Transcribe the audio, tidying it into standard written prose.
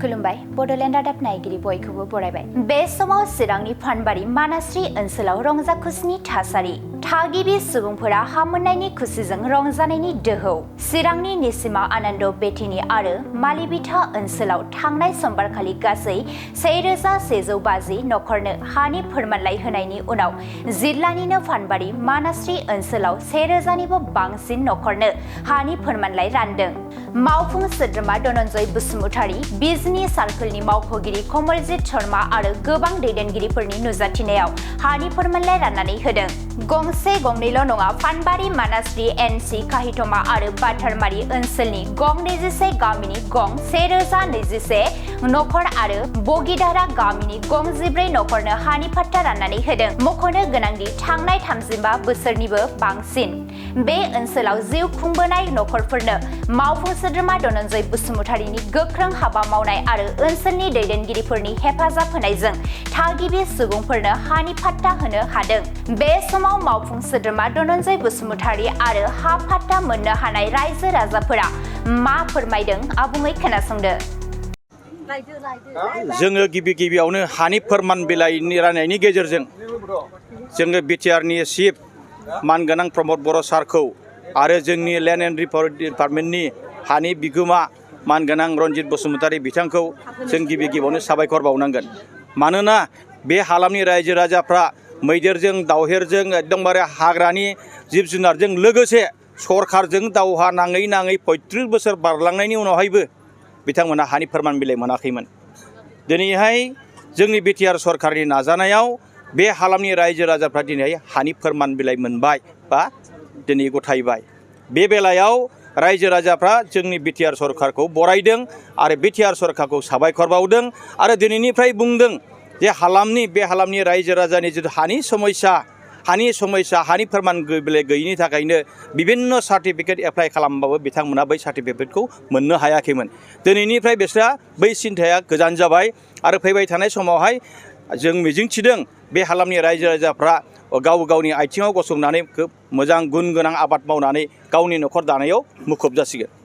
खुलुमबाय बडलेण्ड रादाब नायगिरि बयखौबो बरायबाय। बे समाव चिरांनि फानबारि मानास्रि ओनसोलाव रंजा खुसिनि थासारि। थागिबि सुबुंफोरा हां मोननायनि खुसिजों रंजानायनि दोहौ। चिरांनि निसिमा आनन्द बेथिनि आरो मालिबिथा ओनसोलाव थांनाय समबारखालि गासै 1150 नखरनो हानि फोरमानलाइ होनायनि उनाव जिल्लानिनो फानबारि मानास्रि ओनसोलाव 1000निबो बांसिन नखरनो हानि फोरमानलाइ रानदों। मावफुं सोद्रोमा धनन्जय बसुमतारी, बिजनी सार्कलनि मावख'गिरि कमलजित शर्मा आरो गोबां दैदेनगिरिफोरनि नुजाथिनायाव हानि फोरमानलाइ राननानै होदों। गंसे गंनैल' नङा, फानबारि मानास्रि एनसि काहिथमा आरो बाथारमारि ओनसोलनि गं 21 गामिनि गं 1021 नखर आरो बगिदारा गामिनि गं 14 नखरनो हानि फाट्टा राननानै होदों। मख'नो गोनांदि थांनाय 35 बोसोरनिबो बांसिन बे ओनसोलाव जिउ खुंबोनाय नखरफोरनो मावफुं सोद्रोमा धनन्जय बसुमतारीनि गोख्रों हाबा मावनाय आरो ओनसोलनि दैदेनगिरिफोरनि हेफाजाब होनायजों थागिबि सुबुंफोरनो हानि फाट्टा होनो हादों। बे समाव मावफुं सोद्रोमा धनन्जय बसुमतारी आरो हा फाट्टा मोननो हानाय रायजो राजाफोरा मा फोरमायदों आबुङै खोनासंदो। जोङो गिबियावनो हानि फोरमान बिलाइनि राननायनि गेजेरजों जोङो बिटिआरनि चिफ मानगोनां प्रमद बर' सारखौ आरो जोंनि लेन्ड एन्ड डिपार्टमेन्टनि हानि बिगोमा मानगोनां रनजित बसुमतारी बिथांखौ जों गिबियावनो साबायखर बावनांगोन। मानोना बे हालामनि रायजो राजाफ्रा मैदेरजों दावहेरजों एकदमबारे हाग्रानि जिब जुनारजों लोगोसे सरखारजों दावहा नाङै 35 बोसोर बारलांनायनि उनावहायबो बिथांमोना हानि फोरमान बिलाइ मोनाखैमोन। दिनैहाय जोंनि बिटिआर सरकारनि नाजानायाव बे हालामनि रायजो राजाफ्रा दिनै हानि फोरमान बिलाइ मोनबाय बा दिनै गथायबाय। बे बेलायाव रायजो राजाफ्रा जोंनि बिटिआर सरकारखौ बरायदों आरो बिटिआर सरकारखौ साबायखर बावदों आरो दिनैनिफ्राय बुंदों जे बे हालामनि रायजो राजानि जिथु हानि समस्या हानि फोरमान बिलाइ गैयिनि थाखायनो बिभिन्न सार्टिफिकेट एप्लाइ खालामबाबो बिथांमोना बै सार्टिफिकेटखौ मोननो हायाखैमोन। दिनैनिफ्राय बिस्रा बै सिन्थाया गोजान जाबाय आरो फैबाय थानाय समावहाय जों मिजिंथिदों बे हालामनि रायजो राजाफ्रा गावनि आथिङाव गसंनानै खोब मोजां गुन गोनां आबाद मावनानै गावनि न'खर दानायाव मुखुब जासिगोन।